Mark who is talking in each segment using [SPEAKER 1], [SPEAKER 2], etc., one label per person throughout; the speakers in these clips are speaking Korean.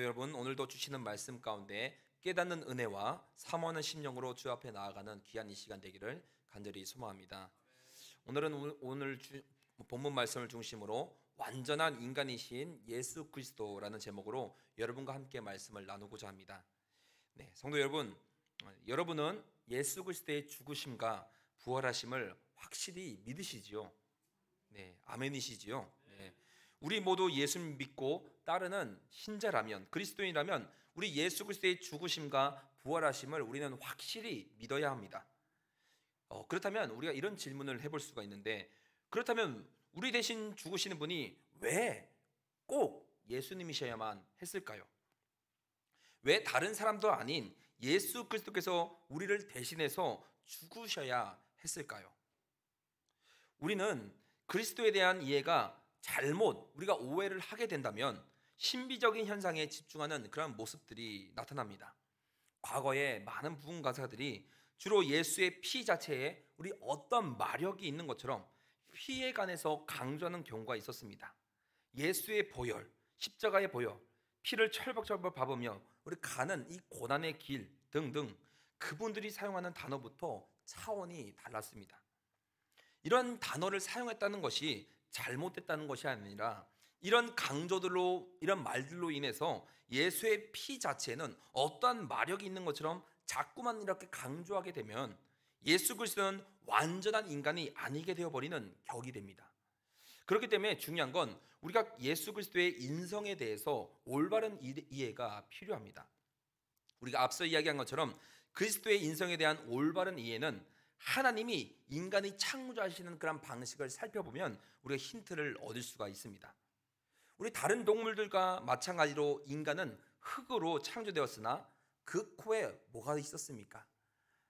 [SPEAKER 1] 여러분, 오늘도 주시는 말씀 가운데 깨닫는 은혜와 사모하는 심령으로 주 앞에 나아가는 귀한 이 시간 되기를 간절히 소망합니다. 오늘은 본문 말씀을 중심으로 완전한 인간이신 예수 그리스도라는 제목으로 여러분과 함께 말씀을 나누고자 합니다. 네, 성도 여러분, 여러분은 예수 그리스도의 죽으심과 부활하심을 확실히 믿으시지요? 네, 아멘이시지요? 네. 우리 모두 예수 믿고 따르는 신자라면, 그리스도인이라면 우리 예수 그리스도의 죽으심과 부활하심을 우리는 확실히 믿어야 합니다. 그렇다면 우리가 이런 질문을 해볼 수가 있는데, 그렇다면 우리 대신 죽으시는 분이 왜 꼭 예수님이셔야만 했을까요? 왜 다른 사람도 아닌 예수 그리스도께서 우리를 대신해서 죽으셔야 했을까요? 우리는 그리스도에 대한 이해가 우리가 오해를 하게 된다면 신비적인 현상에 집중하는 그런 모습들이 나타납니다. 과거에 많은 부흥 가사들이 주로 예수의 피 자체에 우리 어떤 마력이 있는 것처럼 피에 관해서 강조하는 경우가 있었습니다. 예수의 보혈, 십자가의 보혈, 피를 철벅철벅 밟으며 우리 가는 이 고난의 길 등등, 그분들이 사용하는 단어부터 차원이 달랐습니다. 이런 단어를 사용했다는 것이 잘못됐다는 것이 아니라, 이런 강조들로, 이런 말들로 인해서 예수의 피 자체는 어떠한 마력이 있는 것처럼 자꾸만 이렇게 강조하게 되면 예수 그리스도는 완전한 인간이 아니게 되어버리는 격이 됩니다. 그렇기 때문에 중요한 건 우리가 예수 그리스도의 인성에 대해서 올바른 이해가 필요합니다. 우리가 앞서 이야기한 것처럼 그리스도의 인성에 대한 올바른 이해는 하나님이 인간이 창조하시는 그런 방식을 살펴보면 우리가 힌트를 얻을 수가 있습니다. 우리 다른 동물들과 마찬가지로 인간은 흙으로 창조되었으나 그 코에 뭐가 있었습니까?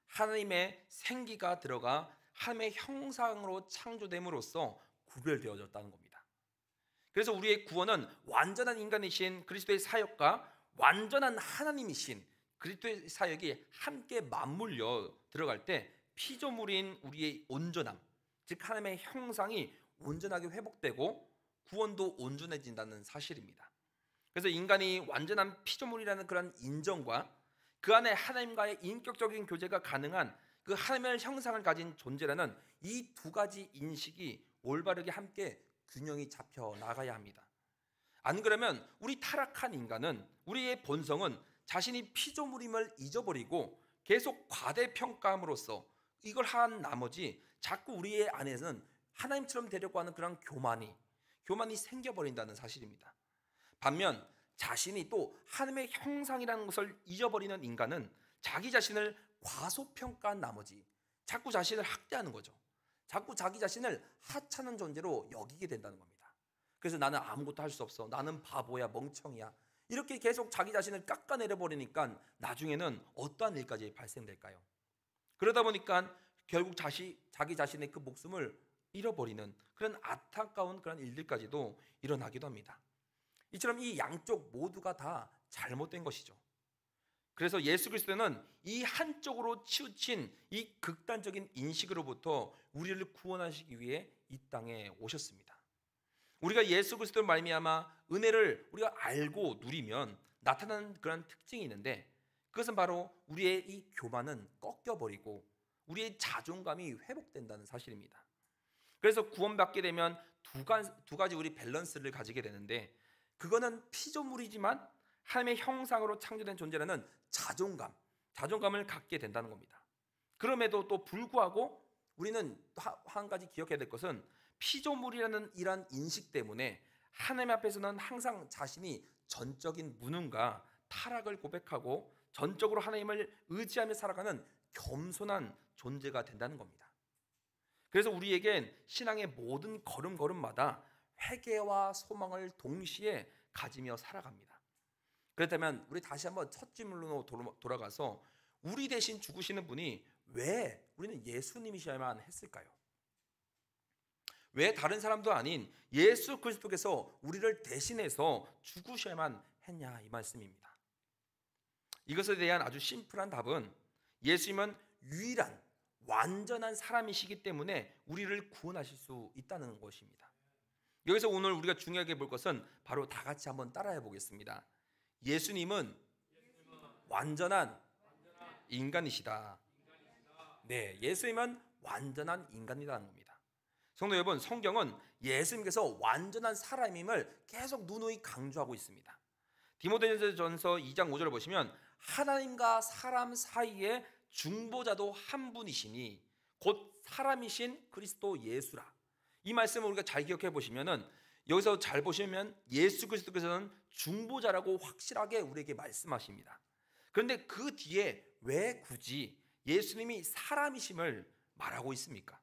[SPEAKER 1] 하나님의 생기가 들어가 하나님의 형상으로 창조됨으로써 구별되어졌다는 겁니다. 그래서 우리의 구원은 완전한 인간이신 그리스도의 사역과 완전한 하나님이신 그리스도의 사역이 함께 맞물려 들어갈 때 피조물인 우리의 온전함, 즉 하나님의 형상이 온전하게 회복되고 구원도 온전해진다는 사실입니다. 그래서 인간이 완전한 피조물이라는 그런 인정과 그 안에 하나님과의 인격적인 교제가 가능한 그 하나님의 형상을 가진 존재라는 이 두 가지 인식이 올바르게 함께 균형이 잡혀 나가야 합니다. 안 그러면 우리 타락한 인간은, 우리의 본성은 자신이 피조물임을 잊어버리고 계속 과대평가함으로써 이걸 한 나머지 자꾸 우리의 안에서는 하나님처럼 되려고 하는 그런 교만이 생겨버린다는 사실입니다. 반면 자신이 또 하나님의 형상이라는 것을 잊어버리는 인간은 자기 자신을 과소평가한 나머지 자꾸 자신을 학대하는 거죠. 자꾸 자기 자신을 하찮은 존재로 여기게 된다는 겁니다. 그래서 나는 아무것도 할 수 없어, 나는 바보야, 멍청이야, 이렇게 계속 자기 자신을 깎아내려 버리니까 나중에는 어떠한 일까지 발생될까요? 그러다 보니까 결국 자기 자신의 그 목숨을 잃어버리는 그런 안타까운 그런 일들까지도 일어나기도 합니다. 이처럼 이 양쪽 모두가 다 잘못된 것이죠. 그래서 예수 그리스도는 이 한쪽으로 치우친 이 극단적인 인식으로부터 우리를 구원하시기 위해 이 땅에 오셨습니다. 우리가 예수 그리스도를 말미암아 은혜를 우리가 알고 누리면 나타나는 그런 특징이 있는데, 그것은 바로 우리의 이 교만은 꺾여버리고 우리의 자존감이 회복된다는 사실입니다. 그래서 구원받게 되면 두 가지 우리 밸런스를 가지게 되는데, 그거는 피조물이지만 하나님의 형상으로 창조된 존재라는 자존감을 갖게 된다는 겁니다. 그럼에도 또 불구하고 우리는 한 가지 기억해야 될 것은, 피조물이라는 이러한 인식 때문에 하나님 앞에서는 항상 자신이 전적인 무능과 타락을 고백하고 전적으로 하나님을 의지하며 살아가는 겸손한 존재가 된다는 겁니다. 그래서 우리에겐 신앙의 모든 걸음걸음마다 회개와 소망을 동시에 가지며 살아갑니다. 그렇다면 우리 다시 한번 첫 질문으로 돌아가서, 우리 대신 죽으시는 분이 왜 우리는 예수님이셔야만 했을까요? 왜 다른 사람도 아닌 예수 그리스도께서 우리를 대신해서 죽으셔야만 했냐, 이 말씀입니다. 이것에 대한 아주 심플한 답은, 예수님은 유일한 완전한 사람이시기 때문에 우리를 구원하실 수 있다는 것입니다. 여기서 오늘 우리가 중요하게 볼 것은 바로 다 같이 한번 따라해 보겠습니다. 예수님은 완전한 인간이시다. 네, 예수님은 완전한 인간이라는 겁니다. 성도 여러분, 성경은 예수님께서 완전한 사람임을 계속 누누이 강조하고 있습니다. 디모데전서 2장 5절을 보시면 하나님과 사람 사이에 중보자도 한 분이시니 곧 사람이신 그리스도 예수라. 이 말씀을 우리가 잘 기억해 보시면은 여기서 잘 보시면 예수 그리스도께서는 중보자라고 확실하게 우리에게 말씀하십니다. 그런데 그 뒤에 왜 굳이 예수님이 사람이심을 말하고 있습니까?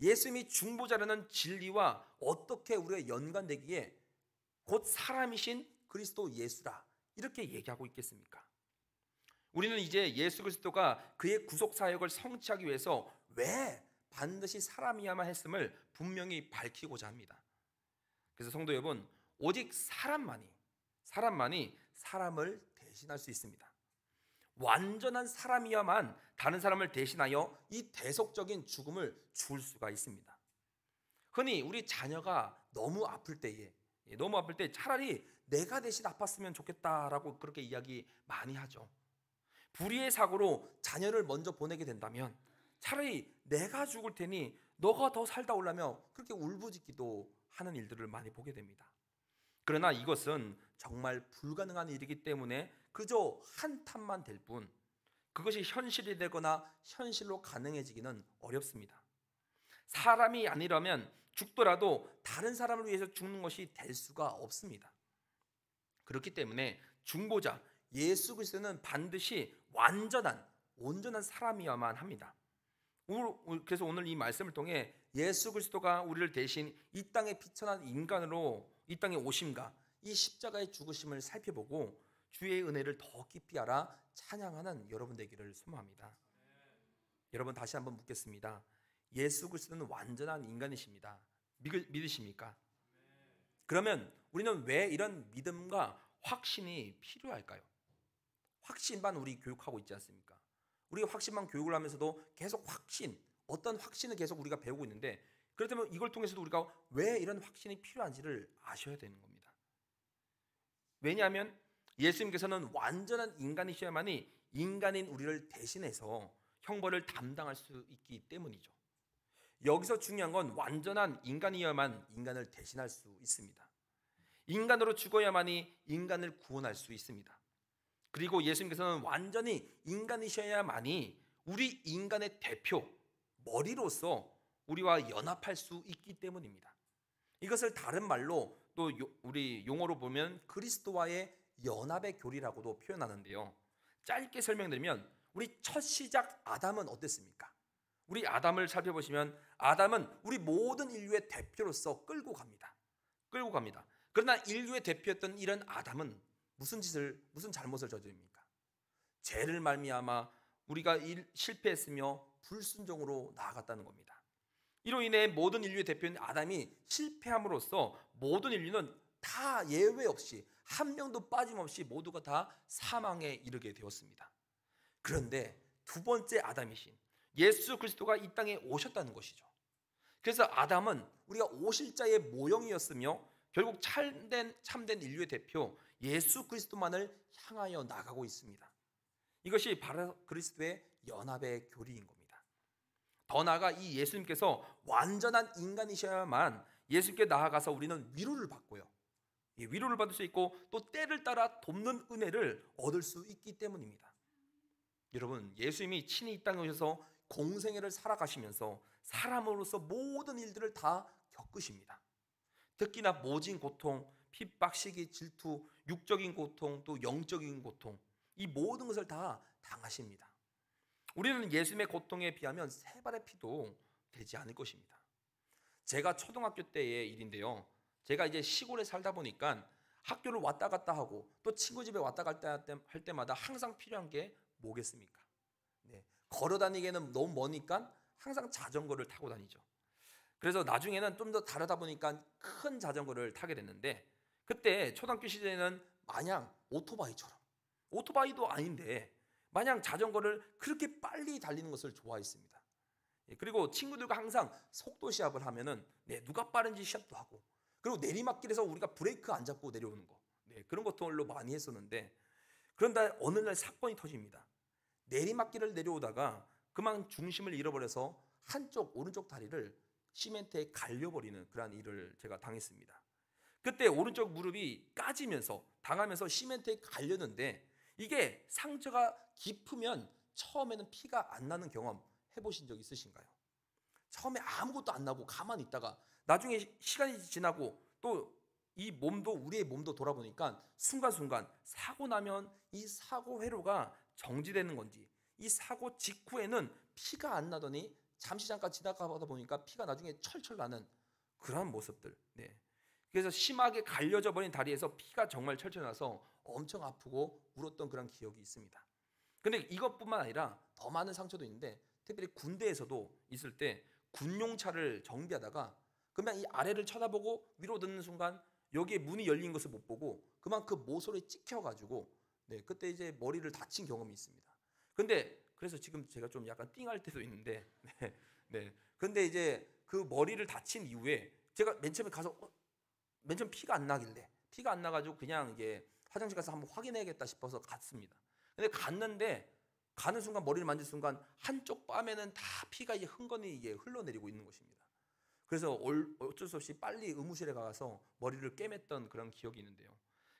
[SPEAKER 1] 예수님이 중보자라는 진리와 어떻게 우리가 연관되기에 곧 사람이신 그리스도 예수라 이렇게 얘기하고 있겠습니까? 우리는 이제 예수 그리스도가 그의 구속 사역을 성취하기 위해서 왜 반드시 사람이야만 했음을 분명히 밝히고자 합니다. 그래서 성도 여러분, 오직 사람만이 사람을 대신할 수 있습니다. 완전한 사람이야만 다른 사람을 대신하여 이 대속적인 죽음을 줄 수가 있습니다. 흔히 우리 자녀가 너무 아플 때 차라리 내가 대신 아팠으면 좋겠다라고 그렇게 이야기 많이 하죠. 불의의 사고로 자녀를 먼저 보내게 된다면 차라리 내가 죽을 테니 너가 더 살다 오려며 그렇게 울부짖기도 하는 일들을 많이 보게 됩니다. 그러나 이것은 정말 불가능한 일이기 때문에 그저 한탄만 될 뿐 그것이 현실이 되거나 현실로 가능해지기는 어렵습니다. 사람이 아니라면 죽더라도 다른 사람을 위해서 죽는 것이 될 수가 없습니다. 그렇기 때문에 중보자 예수 그리스도는 반드시 온전한 사람이어야만 합니다. 그래서 오늘 이 말씀을 통해 예수 그리스도가 우리를 대신 이 땅에 비천한 인간으로 이 땅에 오심과 이 십자가의 죽으심을 살펴보고 주의 은혜를 더 깊이 알아 찬양하는 여러분 되기를 소망합니다. 여러분, 다시 한번 묻겠습니다. 예수 그리스도는 완전한 인간이십니다. 믿으십니까? 그러면 우리는 왜 이런 믿음과 확신이 필요할까요? 확신만 우리 교육하고 있지 않습니까? 우리가 확신만 교육을 하면서도 계속 어떤 확신을 계속 우리가 배우고 있는데, 그렇다면 이걸 통해서도 우리가 왜 이런 확신이 필요한지를 아셔야 되는 겁니다. 왜냐하면 예수님께서는 완전한 인간이셔야만이 인간인 우리를 대신해서 형벌을 담당할 수 있기 때문이죠. 여기서 중요한 건 완전한 인간이어야만 인간을 대신할 수 있습니다. 인간으로 죽어야만이 인간을 구원할 수 있습니다. 그리고 예수님께서는 완전히 인간이셔야만이 우리 인간의 대표, 머리로서 우리와 연합할 수 있기 때문입니다. 이것을 다른 말로 또 우리 용어로 보면 그리스도와의 연합의 교리라고도 표현하는데요. 짧게 설명드리면 우리 첫 시작 아담은 어땠습니까? 우리 아담을 살펴보시면 아담은 우리 모든 인류의 대표로서 끌고 갑니다. 그러나 인류의 대표였던 이런 아담은 무슨 잘못을 저지릅니까? 죄를 말미암아 우리가 실패했으며 불순종으로 나아갔다는 겁니다. 이로 인해 모든 인류의 대표인 아담이 실패함으로써 모든 인류는 다 예외 없이 한 명도 빠짐없이 모두가 다 사망에 이르게 되었습니다. 그런데 두 번째 아담이신 예수 그리스도가 이 땅에 오셨다는 것이죠. 그래서 아담은 우리가 오실 자의 모형이었으며 결국 참된 인류의 대표 예수 그리스도만을 향하여 나가고 있습니다. 이것이 바로 그리스도의 연합의 교리인 겁니다. 더 나아가 이 예수님께서 완전한 인간이셔야만 예수님께 나아가서 우리는 위로를 받고요. 위로를 받을 수 있고 또 때를 따라 돕는 은혜를 얻을 수 있기 때문입니다. 여러분, 예수님이 친히 이 땅에 오셔서 공생애를 살아가시면서 사람으로서 모든 일들을 다 겪으십니다. 특히나 모진 고통, 핍박, 시기, 질투, 육적인 고통, 또 영적인 고통, 이 모든 것을 다 당하십니다. 우리는 예수님의 고통에 비하면 세 발의 피도 되지 않을 것입니다. 제가 초등학교 때의 일인데요. 제가 이제 시골에 살다 보니까 학교를 왔다 갔다 하고 또 친구 집에 왔다 갔다 할 때마다 항상 필요한 게 뭐겠습니까? 걸어 다니기에는 너무 머니까 항상 자전거를 타고 다니죠. 그래서 나중에는 좀 더 다르다 보니까 큰 자전거를 타게 됐는데, 그때 초등학교 시절에는 마냥 오토바이도 아닌데 마냥 자전거를 그렇게 빨리 달리는 것을 좋아했습니다. 그리고 친구들과 항상 속도 시합을 하면은 누가 빠른지 시합도 하고, 그리고 내리막길에서 우리가 브레이크 안 잡고 내려오는 거, 네, 그런 것들로 많이 했었는데, 그런데 어느 날 사건이 터집니다. 내리막길을 내려오다가 그만 중심을 잃어버려서 한쪽 오른쪽 다리를 시멘트에 갈려버리는 그러한 일을 제가 당했습니다. 그때 오른쪽 무릎이 까지면서 당하면서 시멘트에 갈렸는데, 이게 상처가 깊으면 처음에는 피가 안 나는 경험 해보신 적 있으신가요? 처음에 아무것도 안 나고 가만히 있다가 나중에 시간이 지나고 또 이 몸도, 우리의 몸도 돌아보니까 순간순간 사고 나면 이 사고 회로가 정지되는 건지, 이 사고 직후에는 피가 안 나더니 잠시 잠깐 지나가다 보니까 피가 나중에 철철 나는 그런 모습들. 네. 그래서 심하게 갈려져 버린 다리에서 피가 정말 철철 나서 엄청 아프고 울었던 그런 기억이 있습니다. 근데 이것뿐만 아니라 더 많은 상처도 있는데, 특별히 군대에서도 있을 때 군용차를 정비하다가 그냥 이 아래를 쳐다보고 위로 듣는 순간 여기에 문이 열린 것을 못 보고 그만 그 모서리에 찍혀가지고, 네, 그때 이제 머리를 다친 경험이 있습니다. 근데 그래서 지금 제가 좀 약간 띵할 때도 있는데, 네, 네. 근데 이제 그 머리를 다친 이후에 제가 맨 처음에 가서 맨 처음 피가 안 나길래, 피가 안 나가지고 그냥 이게 화장실 가서 한번 확인해야겠다 싶어서 갔습니다. 근데 갔는데 가는 순간, 머리를 만질 순간 한쪽 뺨에는 다 피가 이제 흥건히 이게 흘러내리고 있는 것입니다. 그래서 어쩔 수 없이 빨리 의무실에 가서 머리를 꿰맸던 그런 기억이 있는데요.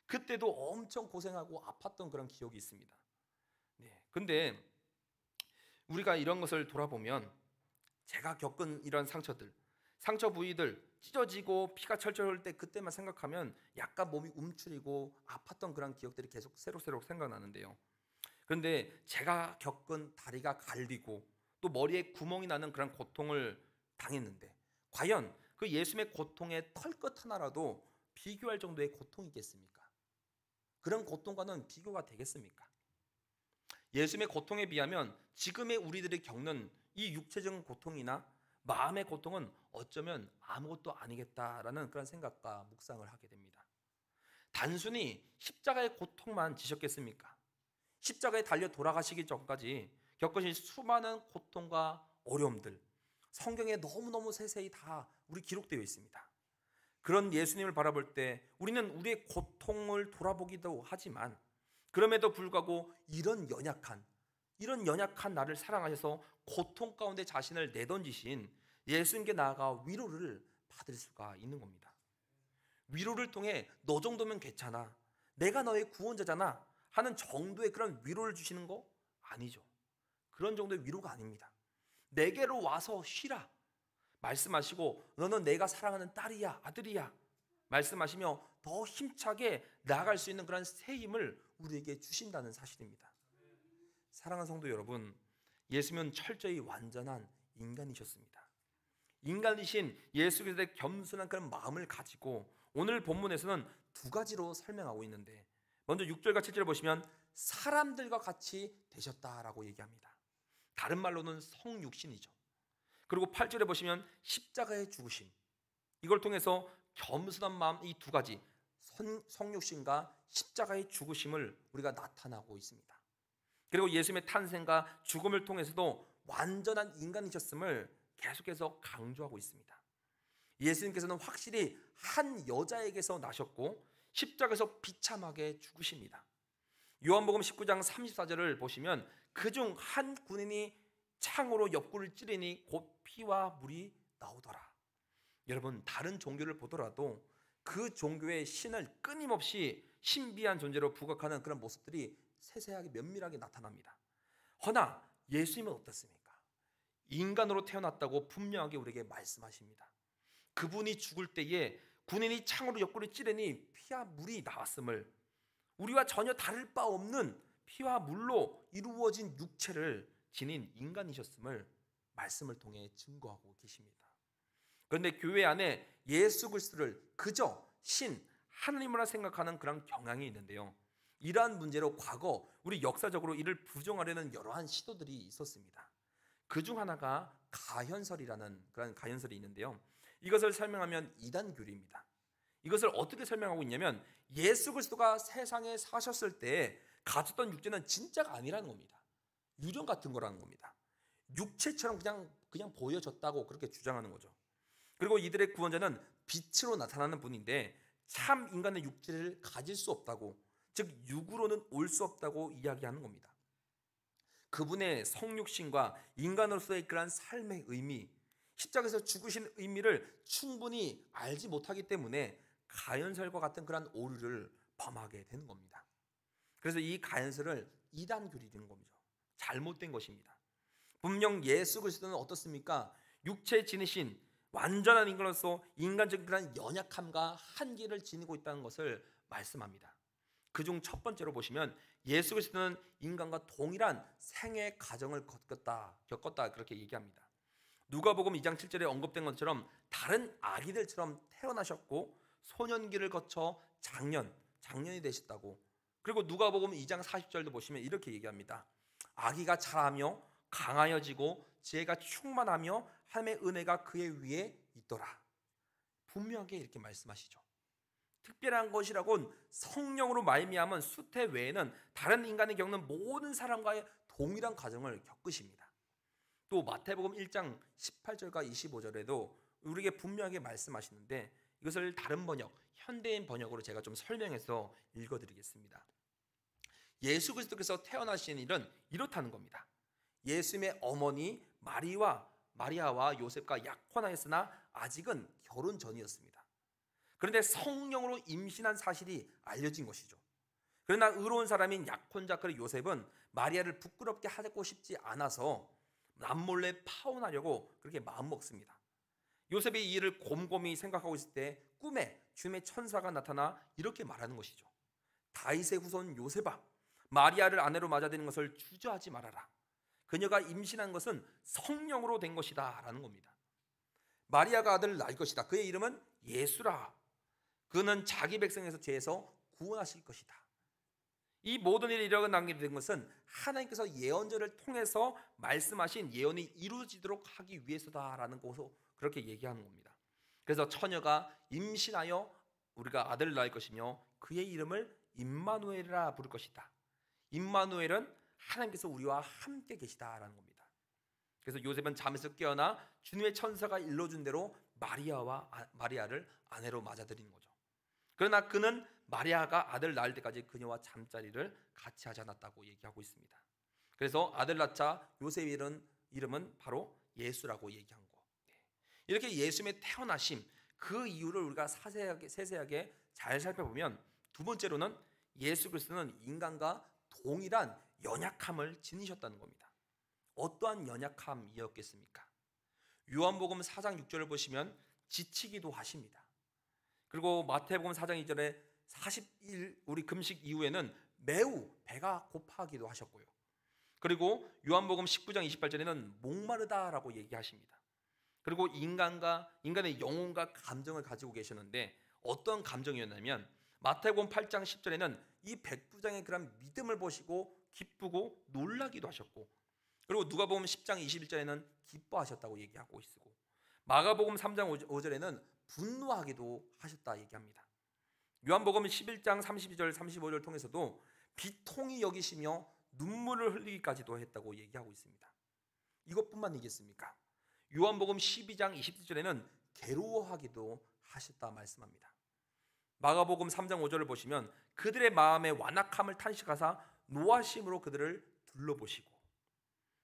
[SPEAKER 1] 그때도 엄청 고생하고 아팠던 그런 기억이 있습니다. 네. 근데 우리가 이런 것을 돌아보면, 제가 겪은 이런 상처들, 상처 부위들 찢어지고 피가 철철 흘 때 그때만 생각하면 약간 몸이 움츠리고 아팠던 그런 기억들이 계속 새록새록 생각나는데요. 그런데 제가 겪은 다리가 갈리고 또 머리에 구멍이 나는 그런 고통을 당했는데, 과연 그 예수님의 고통의 털끝 하나라도 비교할 정도의 고통이 있겠습니까? 그런 고통과는 비교가 되겠습니까? 예수님의 고통에 비하면 지금의 우리들이 겪는 이 육체적인 고통이나 마음의 고통은 어쩌면 아무것도 아니겠다라는 그런 생각과 묵상을 하게 됩니다. 단순히 십자가의 고통만 지셨겠습니까? 십자가에 달려 돌아가시기 전까지 겪으신 수많은 고통과 어려움들, 성경에 너무너무 세세히 다 우리 기록되어 있습니다. 그런 예수님을 바라볼 때 우리는 우리의 고통을 돌아보기도 하지만, 그럼에도 불구하고 이런 연약한 나를 사랑하셔서 고통 가운데 자신을 내던지신 예수님께 나아가 위로를 받을 수가 있는 겁니다. 위로를 통해 너 정도면 괜찮아, 내가 너의 구원자잖아 하는 정도의 그런 위로를 주시는 거 아니죠. 그런 정도의 위로가 아닙니다. 내게로 와서 쉬라 말씀하시고, 너는 내가 사랑하는 딸이야, 아들이야 말씀하시며 더 힘차게 나아갈 수 있는 그런 새 힘을 우리에게 주신다는 사실입니다. 사랑하는 성도 여러분, 예수님은 철저히 완전한 인간이셨습니다. 인간이신 예수 그리스도의 겸손한 그런 마음을 가지고 오늘 본문에서는 두 가지로 설명하고 있는데, 먼저 6절과 7절을 보시면 사람들과 같이 되셨다라고 얘기합니다. 다른 말로는 성육신이죠. 그리고 8절에 보시면 십자가의 죽으심, 이걸 통해서 겸손한 마음, 이 두 가지 성육신과 십자가의 죽으심을 우리가 나타나고 있습니다. 그리고 예수님의 탄생과 죽음을 통해서도 완전한 인간이셨음을 계속해서 강조하고 있습니다. 예수님께서는 확실히 한 여자에게서 나셨고 십자가에서 비참하게 죽으십니다. 요한복음 19장 34절을 보시면 그중 한 군인이 창으로 옆구리를 찌르니 곧 피와 물이 나오더라. 여러분, 다른 종교를 보더라도 그 종교의 신을 끊임없이 신비한 존재로 부각하는 그런 모습들이 세세하게 면밀하게 나타납니다. 허나 예수님은 어떻습니까? 인간으로 태어났다고 분명하게 우리에게 말씀하십니다. 그분이 죽을 때에 군인이 창으로 옆구리 찌르니 피와 물이 나왔음을, 우리와 전혀 다를 바 없는 피와 물로 이루어진 육체를 지닌 인간이셨음을 말씀을 통해 증거하고 계십니다. 그런데 교회 안에 예수 그리스도를 그저 신, 하나님으로 생각하는 그런 경향이 있는데요. 이러한 문제로 과거 우리 역사적으로 이를 부정하려는 여러한 시도들이 있었습니다. 그중 하나가 가현설이라는 그런 가현설이 있는데요. 이것을 설명하면 이단교리입니다. 이것을 어떻게 설명하고 있냐면, 예수 그리스도가 세상에 사셨을 때 가졌던 육체는 진짜가 아니라는 겁니다. 유령 같은 거라는 겁니다. 육체처럼 그냥 보여졌다고 그렇게 주장하는 거죠. 그리고 이들의 구원자는 빛으로 나타나는 분인데 참 인간의 육체를 가질 수 없다고, 즉 육으로는 올 수 없다고 이야기하는 겁니다. 그분의 성육신과 인간으로서의 그러한 삶의 의미, 십자가에서 죽으신 의미를 충분히 알지 못하기 때문에 가연설과 같은 그러한 오류를 범하게 되는 겁니다. 그래서 이 가연설을 이단교리라는 겁니다. 잘못된 것입니다. 분명 예수 그리스도는 어떻습니까? 육체 지니신 완전한 인간으로서 인간적인 그런 연약함과 한계를 지니고 있다는 것을 말씀합니다. 그중 첫 번째로 보시면 예수 그리스도는 인간과 동일한 생애 과정을 겪었다 그렇게 얘기합니다. 누가복음 2장 7절에 언급된 것처럼 다른 아기들처럼 태어나셨고 소년기를 거쳐 장년이 되셨다고. 그리고 누가복음 2장 40절도 보시면 이렇게 얘기합니다. 아기가 자라며 강하여지고 지혜가 충만하며 하나님의 은혜가 그의 위에 있더라. 분명하게 이렇게 말씀하시죠. 특별한 것이라곤 성령으로 말미암은 수태 외에는 다른 인간이 겪는 모든 사람과의 동일한 과정을 겪으십니다. 또 마태복음 1장 18절과 25절에도 우리에게 분명하게 말씀하시는데 이것을 다른 번역, 현대인 번역으로 제가 좀 설명해서 읽어드리겠습니다. 예수 그리스도께서 태어나신 일은 이렇다는 겁니다. 예수님의 어머니 마리아와 요셉과 약혼하였으나 아직은 결혼 전이었습니다. 그런데 성령으로 임신한 사실이 알려진 것이죠. 그러나 의로운 사람인 약혼자 요셉은 마리아를 부끄럽게 하고 싶지 않아서 남몰래 파혼하려고 그렇게 마음먹습니다. 요셉이 이 일을 곰곰이 생각하고 있을 때 꿈에 주님의 천사가 나타나 이렇게 말하는 것이죠. 다윗의 후손 요셉아, 마리아를 아내로 맞아들이는 것을 주저하지 말아라. 그녀가 임신한 것은 성령으로 된 것이다 라는 겁니다. 마리아가 아들을 낳을 것이다. 그의 이름은 예수라. 그는 자기 백성에서 죄에서 구원하실 것이다. 이 모든 일이 일어나게 된 것은 하나님께서 예언자를 통해서 말씀하신 예언이 이루어지도록 하기 위해서다라는 것으로 그렇게 얘기하는 겁니다. 그래서 처녀가 임신하여 우리가 아들을 낳을 것이며 그의 이름을 임마누엘이라 부를 것이다. 임마누엘은 하나님께서 우리와 함께 계시다라는 겁니다. 그래서 요셉은 잠에서 깨어나 주님의 천사가 일러준 대로 마리아를 아내로 맞아들인 거죠. 그러나 그는 마리아가 아들 낳을 때까지 그녀와 잠자리를 같이 하지 않았다고 얘기하고 있습니다. 그래서 아들 낳자 요셉의 이름은 바로 예수라고 얘기한 거. 이렇게 예수님의 태어나심 그 이유를 우리가 세세하게 잘 살펴보면 두 번째로는 예수 그리스도는 인간과 동일한 연약함을 지니셨다는 겁니다. 어떠한 연약함이었겠습니까? 요한복음 4장 6절을 보시면 지치기도 하십니다. 그리고 마태복음 4장 2절에 40일 우리 금식 이후에는 매우 배가 고파하기도 하셨고요. 그리고 요한복음 19장 28절에는 목마르다라고 얘기하십니다. 그리고 인간의 영혼과 감정을 가지고 계셨는데 어떤 감정이었냐면 마태복음 8장 10절에는 이 백부장의 그런 믿음을 보시고 기쁘고 놀라기도 하셨고, 그리고 누가복음 10장 21절에는 기뻐하셨다고 얘기하고 있고, 마가복음 3장 5절에는 분노하기도 하셨다 얘기합니다. 요한복음 11장 32절 35절을 통해서도 비통히 여기시며 눈물을 흘리기까지도 했다고 얘기하고 있습니다. 이것뿐만이겠습니까? 요한복음 12장 27절에는 괴로워하기도 하셨다 말씀합니다. 마가복음 3장 5절을 보시면 그들의 마음의 완악함을 탄식하사 노하심으로 그들을 둘러보시고,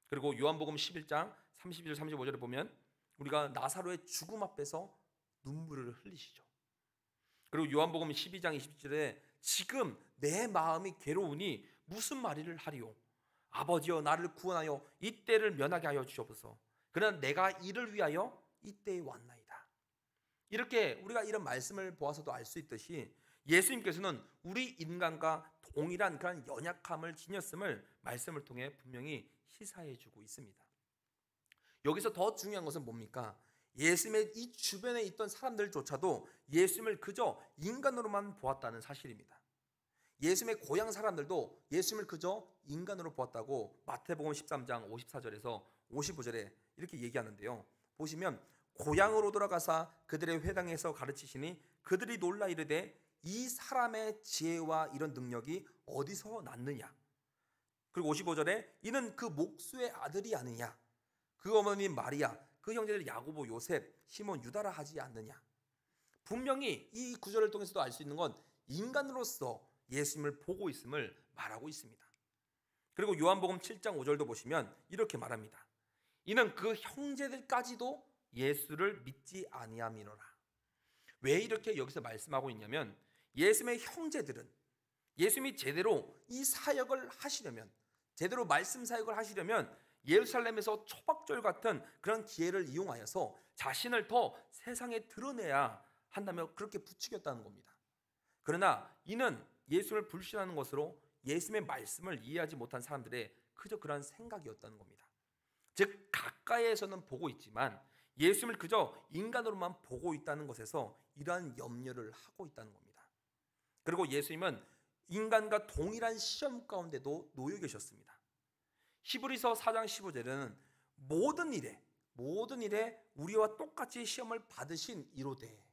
[SPEAKER 1] 그리고 요한복음 11장 32절 35절을 보면 우리가 나사로의 죽음 앞에서 눈물을 흘리시죠. 그리고 요한복음 12장 20절에 지금 내 마음이 괴로우니 무슨 말을 하리요? 아버지여 나를 구원하여 이 때를 면하게 하여 주옵소서. 그러나 내가 이를 위하여 이 때에 왔나이다. 이렇게 우리가 이런 말씀을 보아서도 알 수 있듯이 예수님께서는 우리 인간과 동일한 그런 연약함을 지녔음을 말씀을 통해 분명히 시사해 주고 있습니다. 여기서 더 중요한 것은 뭡니까? 예수님의 이 주변에 있던 사람들조차도 예수님을 그저 인간으로만 보았다는 사실입니다. 예수님의 고향 사람들도 예수님을 그저 인간으로 보았다고 마태복음 13장 54절에서 55절에 이렇게 얘기하는데요. 보시면 고향으로 돌아가사 그들의 회당에서 가르치시니 그들이 놀라 이르되 이 사람의 지혜와 이런 능력이 어디서 났느냐. 그리고 55절에 이는 그 목수의 아들이 아니냐. 그 어머니 마리아 그 형제들 야고보 요셉 시몬 유다라 하지 않느냐. 분명히 이 구절을 통해서도 알 수 있는 건 인간으로서 예수님을 보고 있음을 말하고 있습니다. 그리고 요한복음 7장 5절도 보시면 이렇게 말합니다. 이는 그 형제들까지도 예수를 믿지 아니함이로라. 왜 이렇게 여기서 말씀하고 있냐면 예수님의 형제들은 예수님이 제대로 이 사역을 하시려면, 제대로 말씀 사역을 하시려면 예루살렘에서 초박절 같은 그런 기회를 이용하여서 자신을 더 세상에 드러내야 한다며 그렇게 부추겼다는 겁니다. 그러나 이는 예수를 불신하는 것으로 예수님의 말씀을 이해하지 못한 사람들의 그저 그런 생각이었다는 겁니다. 즉 가까이에서는 보고 있지만 예수님을 그저 인간으로만 보고 있다는 것에서 이러한 염려를 하고 있다는 겁니다. 그리고 예수님은 인간과 동일한 시험 가운데도 놓여 계셨습니다. 히브리서 4장 15절에는 모든 일에 우리와 똑같이 시험을 받으신 이로되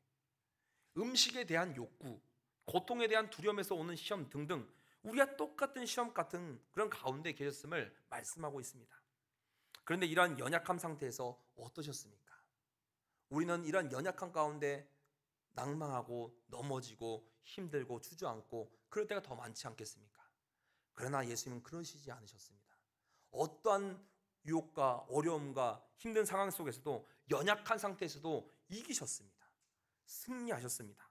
[SPEAKER 1] 음식에 대한 욕구, 고통에 대한 두려움에서 오는 시험 등등 우리와 똑같은 시험 같은 그런 가운데 계셨음을 말씀하고 있습니다. 그런데 이러한 연약한 상태에서 어떠셨습니까? 우리는 이러한 연약한 가운데 낭망하고 넘어지고 힘들고 주저앉고 그럴 때가 더 많지 않겠습니까? 그러나 예수님은 그러시지 않으셨습니다. 어떠한 유혹과 어려움과 힘든 상황 속에서도 연약한 상태에서도 이기셨습니다. 승리하셨습니다.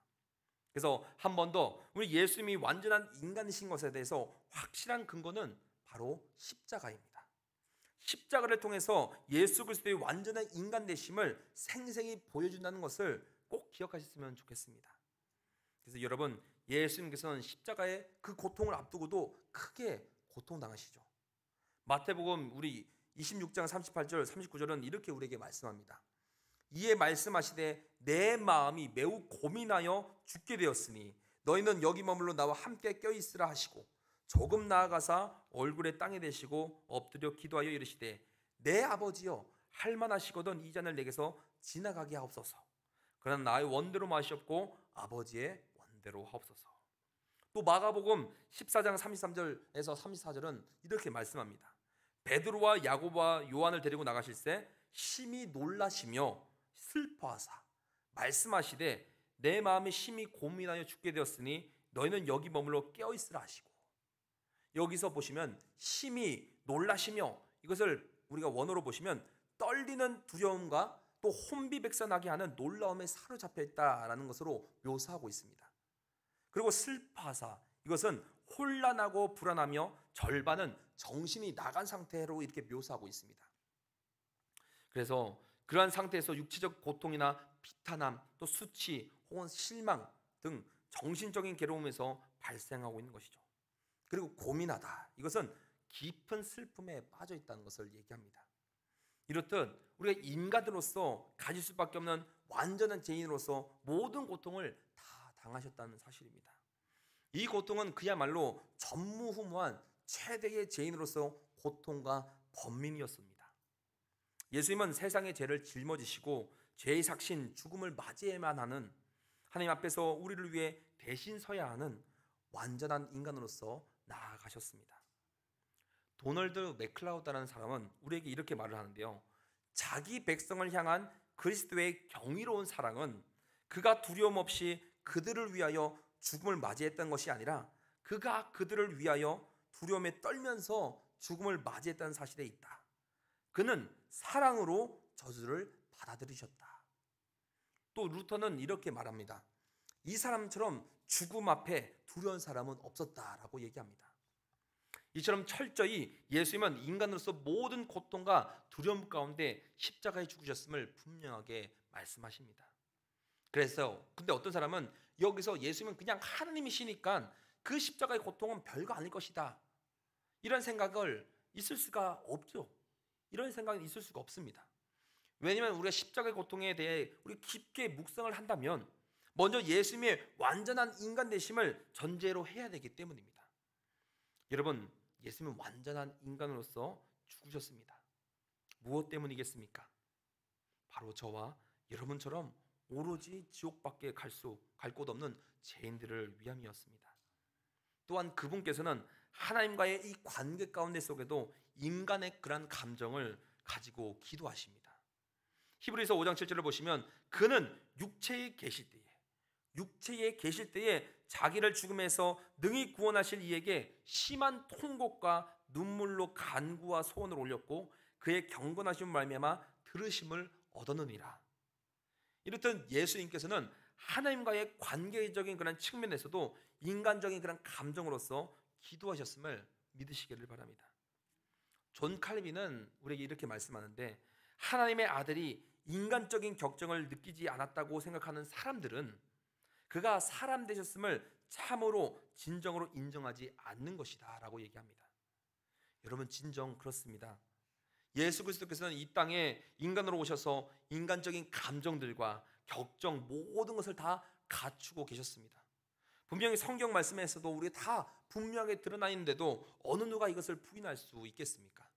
[SPEAKER 1] 그래서 한 번 더 우리 예수님이 완전한 인간이신 것에 대해서 확실한 근거는 바로 십자가입니다. 십자가를 통해서 예수 그리스도의 완전한 인간 되심을 생생히 보여준다는 것을 꼭 기억하셨으면 좋겠습니다. 그래서 여러분, 예수님께서는 십자가의 그 고통을 앞두고도 크게 고통당하시죠. 마태복음 우리 26장 38절 39절은 이렇게 우리에게 말씀합니다. 이에 말씀하시되 내 마음이 매우 고민하여 죽게 되었으니 너희는 여기 머물러 나와 함께 껴있으라 하시고 조금 나아가사 얼굴에 땅에 대시고 엎드려 기도하여 이르시되 내 아버지여 할만하시거든 이 잔을 내게서 지나가게 하옵소서. 그러나 나의 원대로 마시옵고 아버지의 원대로 하옵소서. 또 마가복음 14장 33절에서 34절은 이렇게 말씀합니다. 베드로와 야고보와 요한을 데리고 나가실새 심히 놀라시며 슬퍼하사 말씀하시되 내 마음이 심히 고민하여 죽게 되었으니 너희는 여기 머물러 깨어있으라 하시고, 여기서 보시면 심히 놀라시며, 이것을 우리가 원어로 보시면 떨리는 두려움과 또 혼비백산하게 하는 놀라움에 사로잡혀 있다라는 것으로 묘사하고 있습니다. 그리고 슬퍼하사, 이것은 혼란하고 불안하며 절반은 정신이 나간 상태로 이렇게 묘사하고 있습니다. 그래서 그러한 상태에서 육체적 고통이나 비탄함, 또 수치 혹은 실망 등 정신적인 괴로움에서 발생하고 있는 것이죠. 그리고 고민하다, 이것은 깊은 슬픔에 빠져 있다는 것을 얘기합니다. 이렇듯 우리가 인간으로서 가질 수밖에 없는 완전한 죄인으로서 모든 고통을 다 당하셨다는 사실입니다. 이 고통은 그야말로 전무후무한 최대의 죄인으로서 고통과 번민이었습니다. 예수님은 세상의 죄를 짊어지시고 죄의 삭신 죽음을 맞이해야만 하는, 하나님 앞에서 우리를 위해 대신 서야 하는 완전한 인간으로서 나아가셨습니다. 도널드 맥클라우드라는 사람은 우리에게 이렇게 말을 하는데요. 자기 백성을 향한 그리스도의 경이로운 사랑은 그가 두려움 없이 그들을 위하여 죽음을 맞이했던 것이 아니라 그가 그들을 위하여 두려움에 떨면서 죽음을 맞이했다는 사실에 있다. 그는 사랑으로 저주를 받아들이셨다. 또 루터는 이렇게 말합니다. 이 사람처럼 죽음 앞에 두려운 사람은 없었다라고 얘기합니다. 이처럼 철저히 예수님은 인간으로서 모든 고통과 두려움 가운데 십자가에 죽으셨음을 분명하게 말씀하십니다. 그래서 근데 어떤 사람은 여기서 예수님은 그냥 하나님이시니까 그 십자가의 고통은 별거 아닐 것이다, 이런 생각을 있을 수가 없죠. 이런 생각은 있을 수가 없습니다. 왜냐하면 우리가 십자가의 고통에 대해 우리 깊게 묵상을 한다면 먼저 예수님의 완전한 인간 되심을 전제로 해야 되기 때문입니다. 여러분, 예수님은 완전한 인간으로서 죽으셨습니다. 무엇 때문이겠습니까? 바로 저와 여러분처럼 오로지 지옥밖에 갈 곳 없는 죄인들을 위함이었습니다. 또한 그분께서는 하나님과의 이 관계 가운데 속에도 인간의 그런 감정을 가지고 기도하십니다. 히브리서 5장 7절을 보시면 그는 육체에 계실 때에 육체에 계실 때에 자기를 죽음에서 능히 구원하실 이에게 심한 통곡과 눈물로 간구와 소원을 올렸고 그의 경건하심을 말미암아 들으심을 얻었느니라. 이렇듯 예수님께서는 하나님과의 관계적인 그런 측면에서도 인간적인 그런 감정으로서 기도하셨음을 믿으시기를 바랍니다. 존 칼빈은 우리에게 이렇게 말씀하는데, 하나님의 아들이 인간적인 격정을 느끼지 않았다고 생각하는 사람들은 그가 사람 되셨음을 참으로 진정으로 인정하지 않는 것이다 라고 얘기합니다. 여러분, 진정 그렇습니다. 예수 그리스도께서는 이 땅에 인간으로 오셔서 인간적인 감정들과 격정 모든 것을 다 갖추고 계셨습니다. 분명히 성경 말씀에서도 우리가 다 분명하게 드러나 있는데도 어느 누가 이것을 부인할 수 있겠습니까?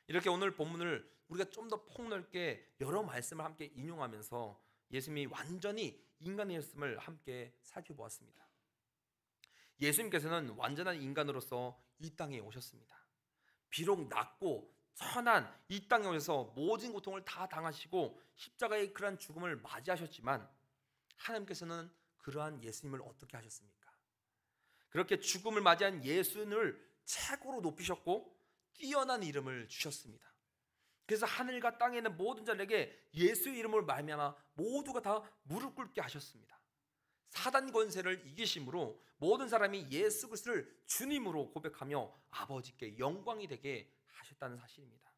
[SPEAKER 1] 이렇게 오늘 본문을 우리가 좀 더 폭넓게 여러 말씀을 함께 인용하면서 예수님이 완전히 인간이었음을 함께 살펴보았습니다. 예수님께서는 완전한 인간으로서 이 땅에 오셨습니다. 비록 낮고 천한 이 땅에 오셔서 모든 고통을 다 당하시고 십자가의 그러한 죽음을 맞이하셨지만, 하나님께서는 그러한 예수님을 어떻게 하셨습니까? 그렇게 죽음을 맞이한 예수님을 최고로 높이셨고 뛰어난 이름을 주셨습니다. 그래서 하늘과 땅에 있는 모든 자들에게 예수의 이름을 말미암아 모두가 다 무릎 꿇게 하셨습니다. 사단 권세를 이기심으로 모든 사람이 예수 그리스도를 주님으로 고백하며 아버지께 영광이 되게 하셨다는 사실입니다.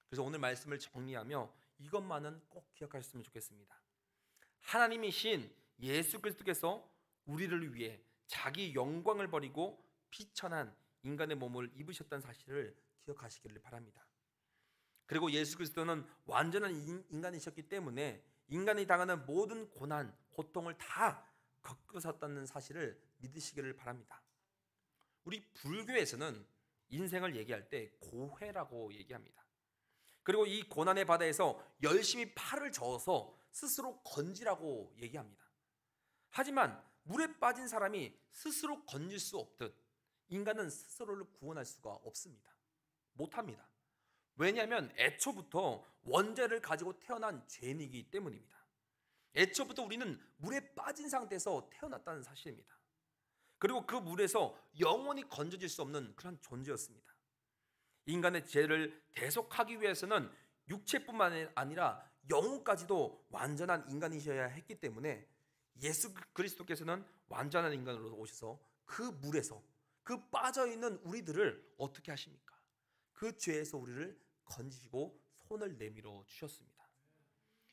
[SPEAKER 1] 그래서 오늘 말씀을 정리하며 이것만은 꼭 기억하셨으면 좋겠습니다. 하나님이신 예수 그리스도께서 우리를 위해 자기 영광을 버리고 비천한 인간의 몸을 입으셨다는 사실을 기억하시기를 바랍니다. 그리고 예수 그리스도는 완전한 인간이셨기 때문에 인간이 당하는 모든 고난, 고통을 다 겪으셨다는 사실을 믿으시기를 바랍니다. 우리 불교에서는 인생을 얘기할 때 고회라고 얘기합니다. 그리고 이 고난의 바다에서 열심히 팔을 저어서 스스로 건지라고 얘기합니다. 하지만 물에 빠진 사람이 스스로 건질 수 없듯 인간은 스스로를 구원할 수가 없습니다. 못합니다. 왜냐하면 애초부터 원죄를 가지고 태어난 죄인이기 때문입니다. 애초부터 우리는 물에 빠진 상태에서 태어났다는 사실입니다. 그리고 그 물에서 영원히 건져질 수 없는 그런 존재였습니다. 인간의 죄를 대속하기 위해서는 육체뿐만 아니라 영혼까지도 완전한 인간이셔야 했기 때문에 예수 그리스도께서는 완전한 인간으로 오셔서 그 물에서 그 빠져있는 우리들을 어떻게 하십니까? 그 죄에서 우리를 건지시고 손을 내밀어 주셨습니다.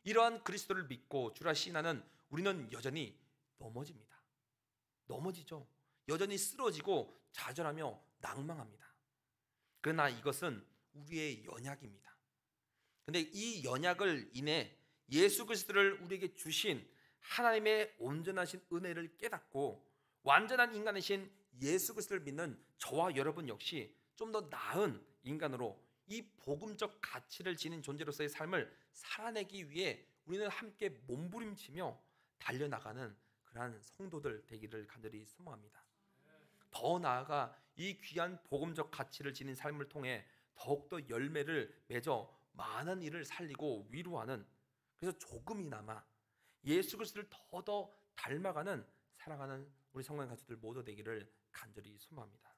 [SPEAKER 1] 이러한 그리스도를 믿고 주라 신하는 우리는 여전히 넘어집니다. 넘어지죠. 여전히 쓰러지고 좌절하며 낭망합니다. 그러나 이것은 우리의 연약입니다. 근데 이 연약을 인해 예수 그리스도를 우리에게 주신 하나님의 온전하신 은혜를 깨닫고 완전한 인간이신 예수 그리스도를 믿는 저와 여러분 역시 좀 더 나은 인간으로 이 복음적 가치를 지닌 존재로서의 삶을 살아내기 위해 우리는 함께 몸부림치며 달려나가는 그러한 성도들 되기를 간절히 소망합니다. 더 나아가 이 귀한 복음적 가치를 지닌 삶을 통해 더욱더 열매를 맺어 많은 일을 살리고 위로하는, 그래서 조금이나마 예수 그리스도를 더더 닮아가는 사랑하는 우리 성령 가족들 모두 되기를 간절히 소망합니다.